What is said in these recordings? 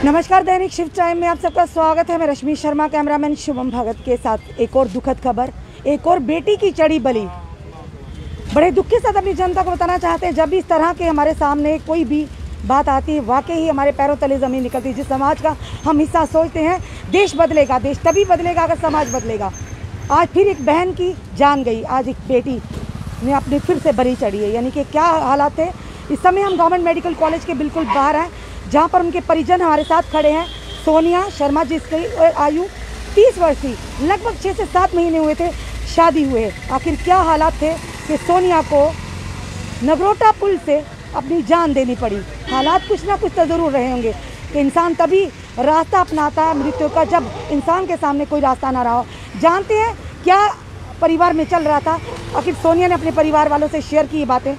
नमस्कार, दैनिक shift time में आप सबका स्वागत है। मैं रश्मि शर्मा, कैमरामैन शुभम भगत के साथ एक और दुखद खबर, एक और बेटी की चढ़ी बलि। बड़े दुख के साथ अपनी जनता को बताना चाहते हैं, जब भी इस तरह के हमारे सामने कोई भी बात आती है, वाकई ही हमारे पैरों तले ज़मीन निकलती है। जिस समाज का हम हिस्सा सोचते हैं, देश बदलेगा, देश तभी बदलेगा अगर समाज बदलेगा। आज फिर एक बहन की जान गई, आज एक बेटी ने अपने फिर से बलि चढ़ी है। यानी कि क्या हालात है। इस समय हम गवर्नमेंट मेडिकल कॉलेज के बिल्कुल बाहर हैं, जहां पर उनके परिजन हमारे साथ खड़े हैं। सोनिया शर्मा, जिसकी आयु 30 वर्ष थी, लगभग 6 से 7 महीने हुए थे शादी हुए। आखिर क्या हालात थे कि सोनिया को नगरोटा पुल से अपनी जान देनी पड़ी। हालात कुछ ना कुछ तो ज़रूर रहे होंगे कि इंसान तभी रास्ता अपनाता है मृत्यु का, जब इंसान के सामने कोई रास्ता ना रहा हो। जानते हैं क्या परिवार में चल रहा था। आखिर सोनिया ने अपने परिवार वालों से शेयर की ये बातें।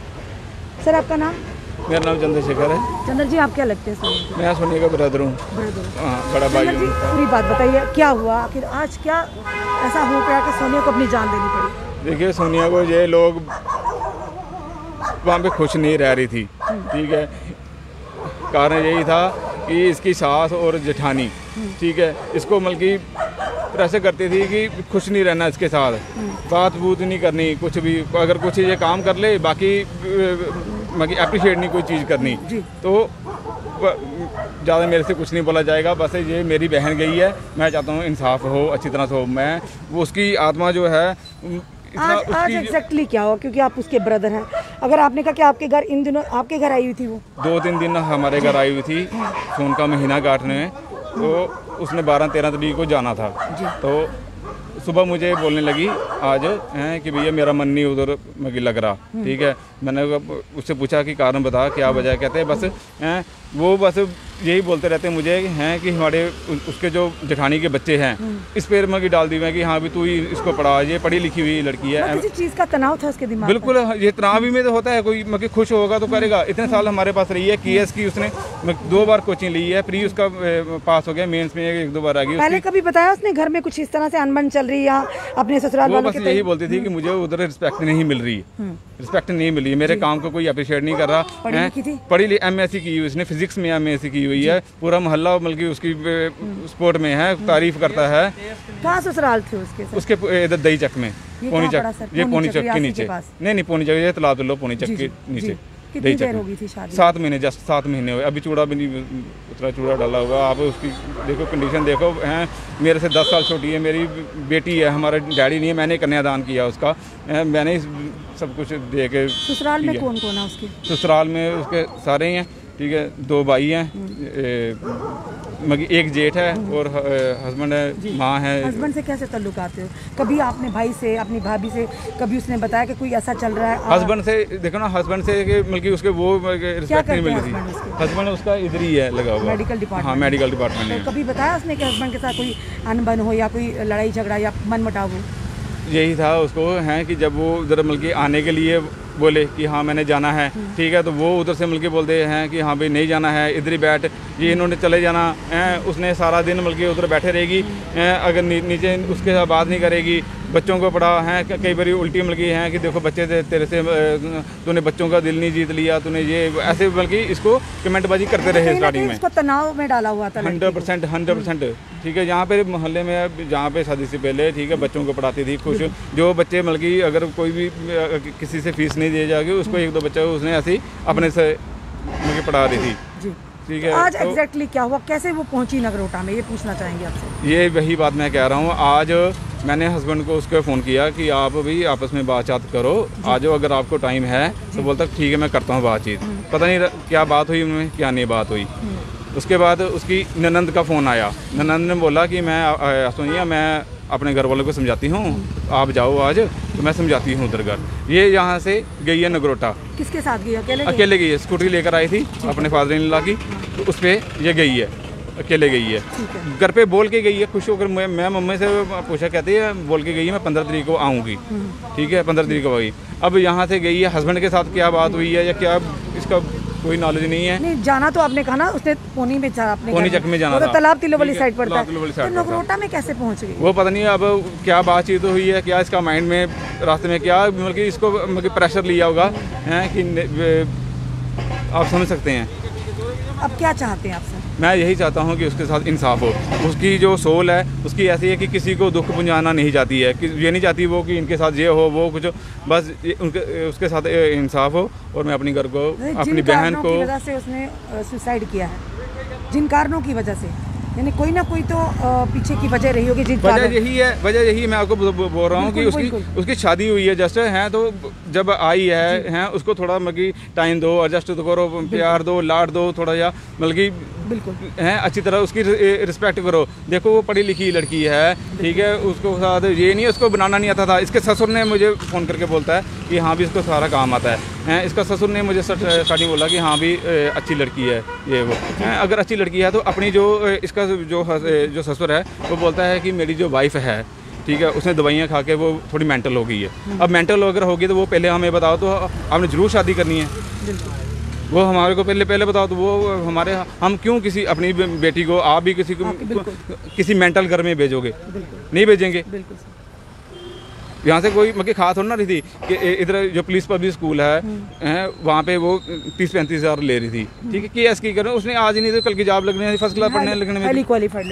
सर, आपका नाम? मेरा नाम चंद्रशेखर है। चंद्र जी, आप क्या लगते हैं सोनिया? मैं सोनिया का ब्रदर हूँ। हाँ, बड़ा भाई हूँ। पूरी बात बताइए, क्या हुआ आखिर? आज क्या ऐसा हो गया कि सोनिया को अपनी जान देनी पड़ी? देखिए, सोनिया को ये लोग वहाँ पे खुश नहीं रह रही थी, ठीक है। कारण यही था कि इसकी सास और जेठानी, ठीक है, इसको बल्कि ऐसे करती थी कि खुश नहीं रहना इसके साथ, बात बूत नहीं करनी, कुछ भी अगर कुछ ये काम कर ले, बाकी अप्रिशिएट नहीं कोई चीज़ करनी। तो ज़्यादा मेरे से कुछ नहीं बोला जाएगा। बस ये मेरी बहन गई है, मैं चाहता हूँ इंसाफ हो, अच्छी तरह से हो। मैं वो उसकी आत्मा जो है आज एग्जैक्टली क्या हुआ, क्योंकि आप उसके ब्रदर हैं। अगर आपने कहा कि आपके घर इन दिनों आपके घर आई हुई थी, वो 2-3 दिन हमारे घर आई हुई थी सोन का महीना काटने, तो उसने 12-13 तारीख को जाना था। तो सुबह मुझे बोलने लगी आज हैं कि भैया मेरा मन नहीं उधर मगी लग रहा, ठीक है। मैंने उससे पूछा कि कारण बता, क्या वजह। कहते हैं बस हैं वो बस यही बोलते रहते हैं मुझे हैं कि हमारे उसके जो जेठानी के बच्चे हैं इस पर मगी डाल दी मैं कि हाँ भी तू ही इसको पढ़ा, ये पढ़ी लिखी हुई लड़की है। किसी चीज़ का तनाव था उसके दिमाग? बिल्कुल, ये तनाव भी में तो होता है, कोई मगर खुश होगा तो करेगा। इतने साल हमारे पास रही है, केएस की उसने 2 बार कोचिंग ली है, प्री उसका पास हो गया, मेंस में 1-2 बार आ गई। पहले कभी बताया उसने घर में कुछ इस तरह से अनबन चल रही है अपने ससुराल वालों के? बस यही बोलती थी कि मुझे उधर रिस्पेक्ट नहीं मिल रही, रिस्पेक्ट नहीं मिल रही, मेरे काम को कोई अप्रिशिएट नहीं कर रहा। पढ़ी MSc की हुई उसने, फिजिक्स में MSc की हुई है। पूरा मोहल्ला बल्कि उसकी स्पोर्ट में है, तारीफ करता है। कहाँ ससुराल थे उसके? इधर दही चक में, पोनी चक, ये पोनी चक के नीचे। नहीं, पोनी चक, ये तालाब लो, पोनी चक के नीचे। कितनी देर हो गई थी शादी? 7 महीने, जस्ट 7 महीने हुए। अभी चूड़ा भी नहीं उतना चूड़ा डाला हुआ। आप उसकी देखो कंडीशन देखो, हैं मेरे से 10 साल छोटी है, मेरी बेटी है, हमारा डैडी नहीं है, मैंने कन्यादान किया उसका, मैंने सब कुछ दे के। ससुराल में कौन कौन है उसके? ससुराल में उसके सारे हैं, ठीक है। 2 भाई हैं, एक जेठ है और हस्बैंड है, माँ है। हस्बैंड से कैसे ताल्लुक आते हो? कभी आपने भाई से, अपनी भाभी से कभी उसने बताया कि कोई ऐसा चल रहा है? हस्बैंड से देखो ना, हस्बैंड से बल्कि उसके वो रिस्पेक्ट नहीं मिल रही थी। हस्बैंड उसका इधर ही है लगा हुआ, मेडिकल डिपार्टमेंट। हाँ, मेडिकल डिपार्टमेंट में। तो कभी बताया उसने कि हस्बैंड के साथ कोई अनबन हो या कोई लड़ाई झगड़ा या मनमुटाव हो? यही था उसको, हैं कि जब वो उधर बल्कि आने के लिए बोले कि हाँ मैंने जाना है, ठीक है, तो वो उधर से बल्कि बोलते हैं कि हाँ भाई नहीं जाना है, इधर ही बैठ, ये इन्होंने चले जाना है। उसने सारा दिन बल्कि उधर बैठे रहेगी, अगर नीचे उसके साथ बात नहीं करेगी। बच्चों को पढ़ा है, कई बार उल्टी बल्कि हैं कि देखो बच्चे तेरे से तूने बच्चों का दिल नहीं जीत लिया, तूने ये ऐसे बल्कि इसको कमेंटबाजी करते रहे स्टार्टिंग में। इसको तनाव में डाला हुआ था 100%, ठीक है। यहाँ पे मोहल्ले में जहाँ पे शादी से पहले, ठीक है, बच्चों को पढ़ाती थी खुश। जो बच्चे बल्कि अगर कोई भी किसी से फीस नहीं दी जाएगी, उसको 1-2 बच्चे उसने ऐसे अपने से बल्कि पढ़ा रही थी, ठीक है। आज एग्जैक्टली क्या हुआ, कैसे वो पहुंची नगरोटा में, ये पूछना चाहेंगे आपसे। ये वही बात मैं कह रहा हूँ। आज मैंने हस्बैंड को उसको फ़ोन किया कि आप भी आपस में बातचीत करो, आ जाओ अगर आपको टाइम है। तो बोलता ठीक है मैं करता हूँ बातचीत। पता नहीं क्या बात हुई उनमें, क्या नहीं बात हुई। उसके बाद उसकी ननंद का फ़ोन आया। ननंद ने बोला कि मैं सुनिए, मैं अपने घर वालों को समझाती हूँ, आप जाओ आज, तो मैं समझाती हूँ उधर घर। ये यहाँ से गई है नगरोटा। किसके साथ गई? अकेले गई है, स्कूटी लेकर आई थी अपने फादर इन लॉ की, तो उस पर ये गई है, अकेले गई है। घर पे बोल के गई है खुश होकर। मैं मम्मी से पूछा, कहती है बोल के गई है मैं 15 तारीख को आऊँगी, ठीक है, 15 तारीख को आई। अब यहाँ से गई है, हस्बैंड के साथ क्या बात हुई है या क्या, इसका कोई नॉलेज नहीं है। नहीं जाना तो आपने कहा ना, उसने पोनी में जाना, अपने पोनी चक में जाना था, तो तालाब तिलो वाली साइड पड़ता है। तो नगरोटा में कैसे पहुंच गई वो पता नहीं। अब क्या बातचीत हुई है, क्या इसका माइंड में रास्ते में क्या मतलब कि इसको मतलब प्रेशर लिया होगा, हैं कि आप समझ सकते हैं। अब क्या चाहते हैं आप सर? मैं यही चाहता हूँ कि उसके साथ इंसाफ हो। उसकी जो सोल है उसकी ऐसी है कि किसी को दुख पहुँचाना नहीं चाहती है, कि ये नहीं चाहती वो कि इनके साथ ये हो वो कुछ, बस उसके साथ इंसाफ हो। और मैं अपनी घर को, अपनी बहन को, वजह से उसने सुसाइड किया है, जिन कारणों की वजह से, यानी कोई ना कोई तो पीछे की वजह रही होगी। वजह यही है मैं आपको बोल रहा हूँ कि उसकी शादी हुई है जस्ट है, तो जब आई है उसको थोड़ा मतलब टाइम दो, एडजस्ट तो करो, प्यार दो, लाड दो थोड़ा, या मतलब बिल्कुल है अच्छी तरह उसकी रिस्पेक्ट करो। देखो वो पढ़ी लिखी लड़की है, ठीक है, उसको साथ ये नहीं, उसको बनाना नहीं आता था। इसके ससुर ने मुझे फ़ोन करके बोलता है कि हाँ भी इसको सारा काम आता है। इसका ससुर ने मुझे स्टार्टिंग बोला कि हाँ भी अच्छी लड़की है ये वो। अगर अच्छी लड़की है तो अपनी जो इसका जो ससुर है वो बोलता है कि मेरी जो वाइफ है, ठीक है, उसने दवाइयाँ खा के वो थोड़ी मेंटल हो गई है। अब मेंटल अगर होगी तो वो पहले हमें बताओ, तो आपने ज़रूर शादी करनी है। वो हमारे को पहले बताओ, तो वो हमारे, हम क्यों किसी अपनी बेटी को, आप भी किसी मेंटल घर में भेजोगे? नहीं भेजेंगे। यहाँ से कोई मतलब खा थोड़ा ना रही थी कि इधर जो पुलिस पब्लिक स्कूल है वहाँ पे वो 30-35 हज़ार ले रही थी, ठीक है, केस की करो, उसने आज ही नहीं तो कल की जॉब लगने, फर्स्ट क्लास पढ़ने लगने में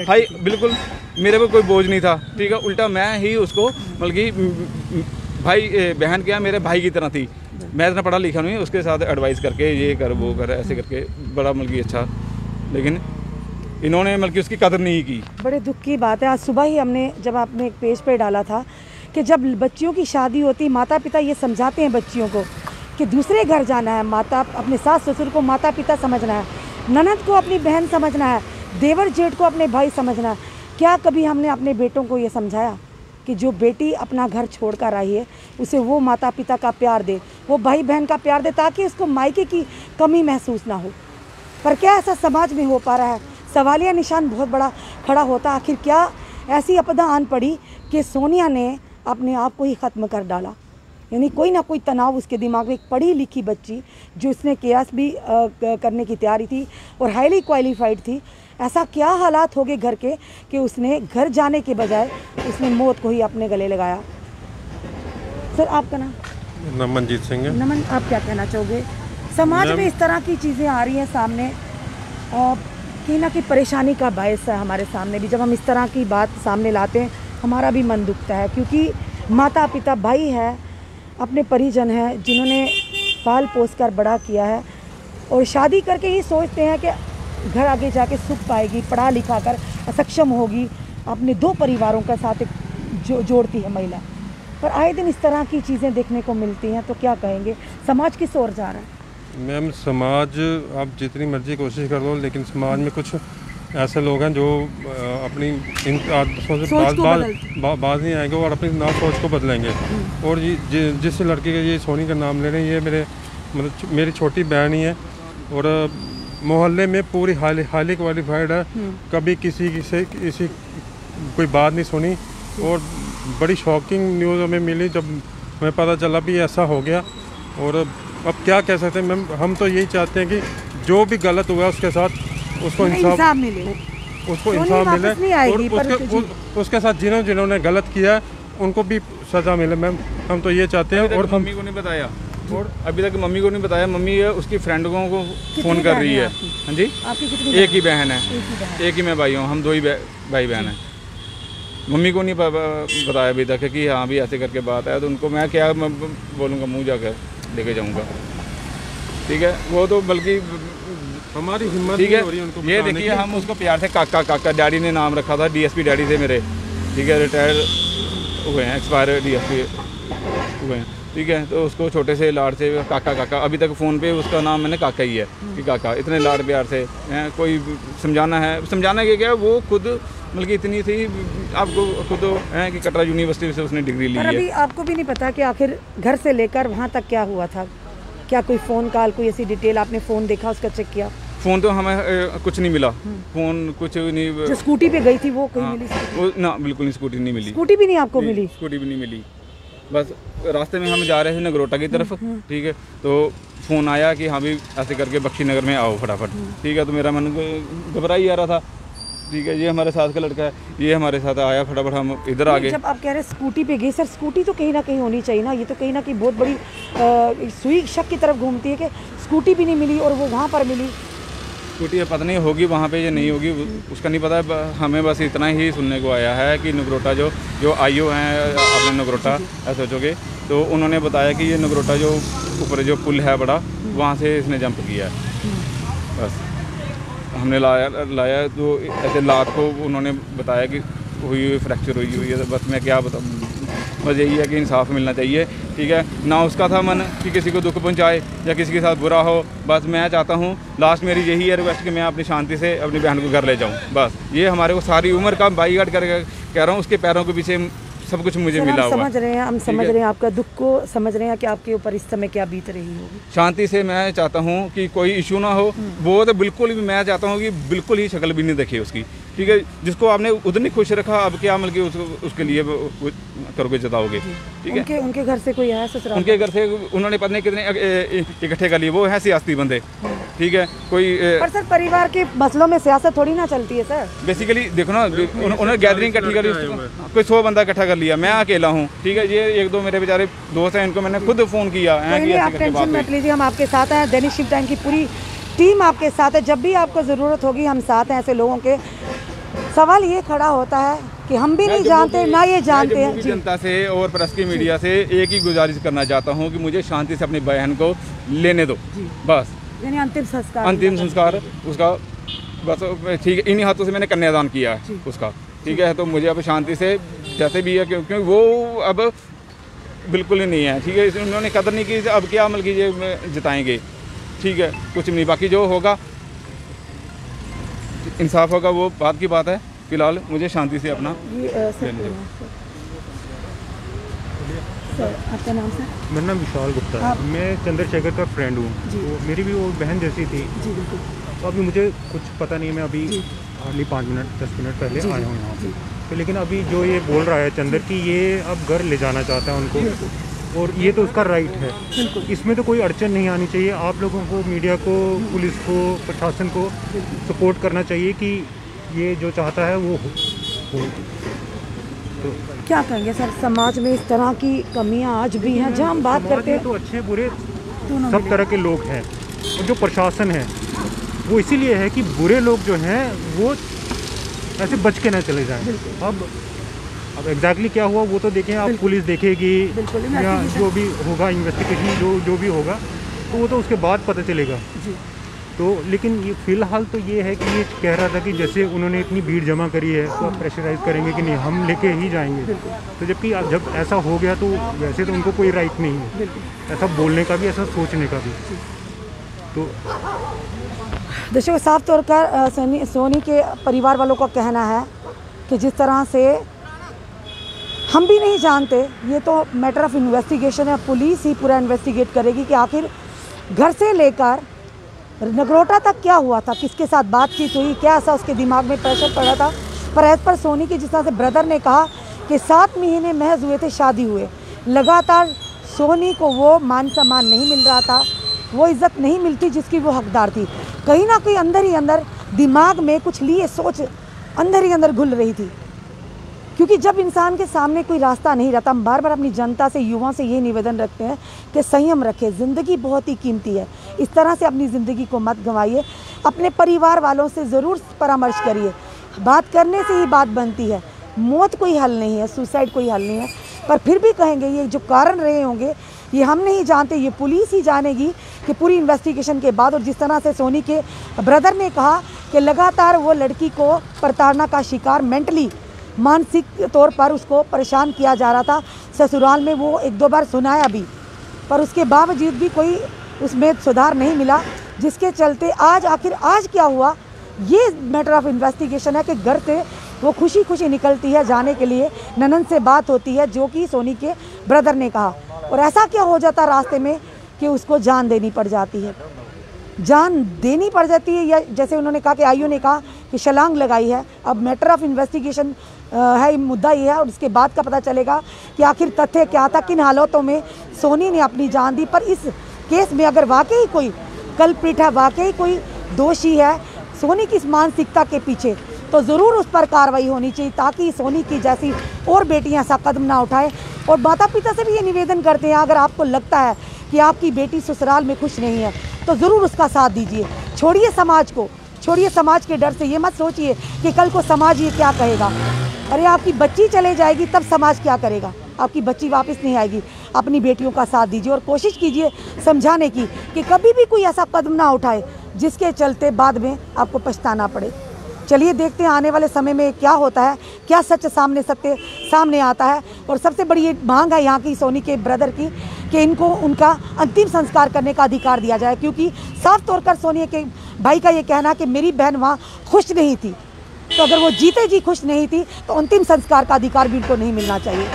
हाई, बिल्कुल मेरे को कोई बोझ नहीं था, ठीक है। उल्टा मैं ही उसको मतलब कि भाई बहन क्या मेरे भाई की तरह थी। मैं इतना पढ़ा लिखा नहीं, उसके साथ एडवाइस करके ये कर वो कर ऐसे करके बड़ा मतलब कि अच्छा, लेकिन इन्होंने मतलब कि उसकी कदर नहीं की। बड़े दुख की बात है। आज सुबह ही हमने जब आपने एक पेज पे डाला था कि जब बच्चियों की शादी होती, माता पिता ये समझाते हैं बच्चियों को कि दूसरे घर जाना है, माता अपने सास ससुर को माता पिता समझना है, ननद को अपनी बहन समझना है, देवर जेठ को अपने भाई समझना है। क्या कभी हमने अपने बेटों को ये समझाया कि जो बेटी अपना घर छोड़ कर आई है उसे वो माता पिता का प्यार दे, वो भाई बहन का प्यार दे, ताकि उसको मायके की कमी महसूस ना हो? पर क्या ऐसा समाज में हो पा रहा है? सवालिया निशान बहुत बड़ा खड़ा होता। आखिर क्या ऐसी आपदा आन पड़ी कि सोनिया ने अपने आप को ही ख़त्म कर डाला? यानी कोई ना कोई तनाव उसके दिमाग में। एक पढ़ी लिखी बच्ची जो उसने केएस भी करने की तैयारी थी और हाईली क्वालिफाइड थी, ऐसा क्या हालात हो गए घर के कि उसने घर जाने के बजाय उसने मौत को ही अपने गले लगाया? सर आपका नाम? नमनजीत सिंह है। नमन, आप क्या कहना चाहोगे? समाज में इस तरह की चीज़ें आ रही हैं सामने और कहीं ना कहीं परेशानी का बायस है हमारे सामने भी। जब हम इस तरह की बात सामने लाते हैं हमारा भी मन दुखता है, क्योंकि माता पिता भाई है, अपने परिजन हैं जिन्होंने पाल पोस कर बड़ा किया है और शादी करके ही सोचते हैं कि घर आगे जाके सुख पाएगी, पढ़ा लिखा कर सक्षम होगी, अपने दो परिवारों का साथ जोड़ती है महिला। पर आए दिन इस तरह की चीज़ें देखने को मिलती हैं, तो क्या कहेंगे? समाज किस ओर जा रहा है? मैम समाज आप जितनी मर्जी कोशिश कर लो, लेकिन समाज में कुछ ऐसे लोग हैं जो अपनी इन आदतों से बाज नहीं आएंगे और अपनी ना सोच को बदलेंगे। और जिस लड़के के ये सोनी का नाम ले रहे हैं, ये मतलब मेरी छोटी बहन ही है और मोहल्ले में पूरी हाईली क्वालिफाइड है, कभी किसी से कोई बात नहीं सुनी। और बड़ी शॉकिंग न्यूज़ हमें मिली जब हमें पता चला भी ऐसा हो गया। और अब क्या कह सकते हैं मैम, हम तो यही चाहते हैं कि जो भी गलत हुआ उसके साथ उसको इंसाफ मिले, उसको इंसाफ मिले और उसके साथ जिन्होंने गलत किया उनको भी सज़ा मिले मैम, हम तो ये चाहते हैं। और मम्मी को नहीं बताया, और अभी तक मम्मी को नहीं बताया। मम्मी उसकी फ्रेंडों को फ़ोन कर रही है। हाँ जी, एक ही बहन है, एक ही मैं भाई हूँ, हम दो ही भाई बहन हैं। मम्मी को नहीं बताया अभी तक कि हाँ भी ऐसे करके बात है, तो उनको मैं क्या बोलूँगा, मुँह जाकर लेके जाऊँगा, ठीक है। वो तो बल्कि हमारी हिम्मत ठीक है, हो रही है उनको। ये देखिए हम उसको प्यार से काका डैडी ने नाम रखा था, डीएसपी डैडी से मेरे, ठीक है, रिटायर्ड हुए हैं, एक्सपायर डीएसपी हुए हैं, ठीक है। तो उसको छोटे से लाड से काका अभी तक फ़ोन पे उसका नाम मैंने काका ही है कि काका, इतने लाड प्यार से हैं। कोई समझाना क्या, वो खुद बल्कि इतनी थी, आपको खुद है कि कटरा यूनिवर्सिटी से उसने डिग्री ली है। अभी आपको भी नहीं पता कि आखिर घर से लेकर वहाँ तक क्या हुआ था? क्या कोई फ़ोन कॉल, कोई ऐसी डिटेल आपने फ़ोन देखा, उसका चेक किया? फ़ोन तो हमें कुछ नहीं मिला, फ़ोन कुछ नहीं। जो स्कूटी पे गई थी वो कहीं मिली? वो ना बिल्कुल नहीं, स्कूटी नहीं मिली। स्कूटी भी नहीं आपको मिली? स्कूटी भी नहीं मिली। बस रास्ते में हम जा रहे थे नगरोटा की तरफ, ठीक है, तो फ़ोन आया कि हाँ भी ऐसे करके बख्शी नगर में आओ फटाफट, ठीक है। तो मेरा मन घबरा ही आ रहा था, ठीक है। ये हमारे साथ का लड़का है, ये हमारे साथ आया, फटाफट हम इधर आ गए। जब आप कह रहे हैं स्कूटी पे गई, सर स्कूटी तो कहीं ना कहीं होनी चाहिए ना, ये तो कहीं ना कहीं बहुत बड़ी सुई शक की तरफ घूमती है कि स्कूटी भी नहीं मिली और वो वहाँ पर मिली। स्कूटी पता नहीं होगी वहाँ पे या नहीं होगी, उसका नहीं पता। हमें बस इतना ही सुनने को आया है कि नगरोटा जो आईओ हैं अपने नगरोटा SHO के, तो उन्होंने बताया कि ये नगरोटा जो ऊपर जो पुल है बड़ा, वहाँ से इसने जंप किया है। बस हमने लाया तो ऐसे लात को उन्होंने बताया कि हुई फ्रैक्चर हुई है। बस मैं क्या बताऊँ, बस यही है कि इंसाफ मिलना चाहिए, ठीक है ना। उसका था मन कि किसी को दुख पहुंचाए या किसी के साथ बुरा हो। बस मैं चाहता हूँ, लास्ट मेरी यही है रिक्वेस्ट कि मैं अपनी शांति से अपनी बहन को घर ले जाऊँ। बस ये हमारे को सारी उम्र का बाईकाट करके कह रहा हूँ, उसके पैरों के पीछे सब कुछ मुझे मिला हुआ। समझ रहे हैं, हम समझ रहे हैं आपका दुख को, समझ रहे हैं कि आपके ऊपर इस समय क्या बीत रही होगी। शांति से मैं चाहता हूँ कि कोई इशू ना हो, वो तो बिल्कुल भी मैं चाहता हूँ कि बिल्कुल ही शक्ल भी नहीं देखी उसकी, ठीक है। जिसको आपने उतनी खुश रखा, अब क्या मतलब कि उसके लिए करोगे, जताओगे, ठीक है। उनके घर से कोई आया ससुराल? उनके घर से उन्होंने पता नहीं कितने इकट्ठे कर लिए, वो है सियासती बंदे, ठीक है। कोई पर सर परिवार के मसलों में सियासत थोड़ी ना चलती है सर। बेसिकली देखो ना, उन्होंने गैदरिंग इकट्ठी करी, कोई 100 बंदा इकट्ठा कर लिया, मैं अकेला हूँ, ठीक है। ये 1-2 मेरे बेचारे दोस्त हैं, इनको मैंने खुद फ़ोन किया है कि आप टेंशन मत लीजिए, हम आपके साथ हैं। दैनिक शिव टाइम की पूरी टीम आपके साथ है, जब भी आपको ज़रूरत होगी हम साथ हैं। ऐसे लोगों के सवाल ये खड़ा होता है कि हम भी नहीं जानते ना ये जानते हैं। जनता से और प्रेस की मीडिया से एक ही गुजारिश करना चाहता हूँ कि मुझे शांति से अपनी बहन को लेने दो, बस। यानी अंतिम संस्कार उसका बस, ठीक है। इन्हीं हाथों से मैंने कन्यादान किया है उसका, ठीक है। तो मुझे अब शांति से जैसे भी है, क्योंकि वो अब बिल्कुल ही नहीं है, ठीक है। उन्होंने कदर नहीं की, अब क्या अमल कीजिए जिताएंगे, ठीक है। कुछ नहीं, बाकी जो होगा इंसाफ होगा, वो बात की बात है। फिलहाल मुझे शांति से अपना सर आपका नाम सर? मेरा नाम विशाल गुप्ता है, मैं चंद्रशेखर का फ्रेंड हूँ। तो मेरी भी वो बहन जैसी थी। जी बिल्कुल। तो अभी मुझे कुछ पता नहीं, मैं अभी हार्डली 5-10 मिनट पहले आया हूँ यहाँ पे। तो लेकिन अभी जो ये बोल रहा है चंद्र कि ये अब घर ले जाना चाहता है उनको, और ये तो उसका राइट है, इसमें तो कोई अड़चन नहीं आनी चाहिए। आप लोगों को, मीडिया को, पुलिस को, प्रशासन को सपोर्ट करना चाहिए कि ये जो चाहता है वो हो। तो क्या कहेंगे सर, समाज में इस तरह की कमियां आज भी हैं? जहाँ हम बात करते हैं तो अच्छे बुरे सब तरह के लोग हैं, और जो प्रशासन है वो इसीलिए है कि बुरे लोग जो हैं वो ऐसे बच के ना चले जाएं। अब एग्जैक्टली क्या हुआ वो तो देखें आप, पुलिस देखेगी या जो भी होगा इन्वेस्टिगेशन जो भी होगा तो वो तो उसके बाद पता चलेगा। तो लेकिन ये फ़िलहाल तो ये है कि ये कह रहा था कि जैसे उन्होंने इतनी भीड़ जमा करी है तो आप प्रेशराइज करेंगे कि नहीं हम लेके ही जाएंगे। तो जबकि जब ऐसा हो गया तो वैसे तो उनको कोई राइट नहीं है ऐसा बोलने का भी, ऐसा सोचने का भी। तो दर्शकों, साफ तौर पर सोनी के परिवार वालों का कहना है कि जिस तरह से हम भी नहीं जानते, ये तो मैटर ऑफ इन्वेस्टिगेशन है, पुलिस ही पूरा इन्वेस्टिगेट करेगी कि आखिर घर से लेकर नगरोटा तक क्या हुआ था, किसके साथ बातचीत हुई, क्या ऐसा उसके दिमाग में प्रेशर पड़ा था। पर एज पर सोनी के जिस तरह से ब्रदर ने कहा कि 7 महीने महज हुए थे शादी हुए, लगातार सोनी को वो मान सम्मान नहीं मिल रहा था, वो इज़्ज़त नहीं मिलती जिसकी वो हकदार थी। कहीं ना कहीं अंदर ही अंदर दिमाग में कुछ लिए सोच अंदर ही अंदर घुल रही थी, क्योंकि जब इंसान के सामने कोई रास्ता नहीं रहता। हम बार बार अपनी जनता से, युवाओं से ये निवेदन रखते हैं कि संयम रखें, ज़िंदगी बहुत ही कीमती है, इस तरह से अपनी ज़िंदगी को मत गंवाइए। अपने परिवार वालों से ज़रूर परामर्श करिए, बात करने से ही बात बनती है। मौत कोई हल नहीं है, सुसाइड कोई हल नहीं है। पर फिर भी कहेंगे ये जो कारण रहे होंगे ये हम नहीं जानते, ये पुलिस ही जानेगी कि पूरी इन्वेस्टिगेशन के बाद। और जिस तरह से सोनी के ब्रदर ने कहा कि लगातार वो लड़की को प्रताड़ना का शिकार, मेंटली मानसिक तौर पर उसको परेशान किया जा रहा था। ससुराल में वो 1-2 बार सुनाया भी, पर उसके बावजूद भी कोई उसमें सुधार नहीं मिला, जिसके चलते आखिर आज क्या हुआ ये मैटर ऑफ इन्वेस्टिगेशन है कि घर से वो खुशी खुशी निकलती है जाने के लिए, ननन से बात होती है जो कि सोनी के ब्रदर ने कहा। और ऐसा क्या हो जाता रास्ते में कि उसको जान देनी पड़ जाती है, जान देनी पड़ जाती है, या जैसे उन्होंने कहा कि आईओ ने कहा कि छलांग लगाई है। अब मैटर ऑफ इन्वेस्टिगेशन है, मुद्दा ये है, और इसके बाद का पता चलेगा कि आखिर तथ्य क्या था, किन हालातों में सोनी ने अपनी जान दी। पर इस केस में अगर वाकई कोई कल्प्रिट है, वाकई कोई दोषी है सोनी की इस मानसिकता के पीछे, तो ज़रूर उस पर कार्रवाई होनी चाहिए, ताकि सोनी की जैसी और बेटियां ऐसा कदम ना उठाएं। और माता पिता से भी ये निवेदन करते हैं, अगर आपको लगता है कि आपकी बेटी ससुराल में खुश नहीं है तो ज़रूर उसका साथ दीजिए। छोड़िए समाज को, छोड़िए समाज के डर से, ये मत सोचिए कि कल को समाज ये क्या कहेगा। अरे आपकी बच्ची चले जाएगी तब समाज क्या करेगा, आपकी बच्ची वापस नहीं आएगी। अपनी बेटियों का साथ दीजिए और कोशिश कीजिए समझाने की कि कभी भी कोई ऐसा कदम ना उठाए जिसके चलते बाद में आपको पछताना पड़े। चलिए देखते हैं आने वाले समय में क्या होता है, क्या सच सत्य सामने आता है। और सबसे बड़ी ये मांग है यहाँ की सोनी के ब्रदर की कि इनको उनका अंतिम संस्कार करने का अधिकार दिया जाए, क्योंकि साफ तौर पर सोनी के भाई का ये कहना कि मेरी बहन वहाँ खुश नहीं थी, तो अगर वो जीते जी खुश नहीं थी तो अंतिम संस्कार का अधिकार भी उनको नहीं मिलना चाहिए।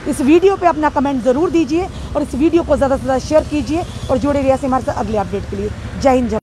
इस वीडियो पे अपना कमेंट ज़रूर दीजिए और इस वीडियो को ज़्यादा से ज़्यादा शेयर कीजिए और जुड़े रहिए हमारे साथ अगले अपडेट के लिए। जय हिंद।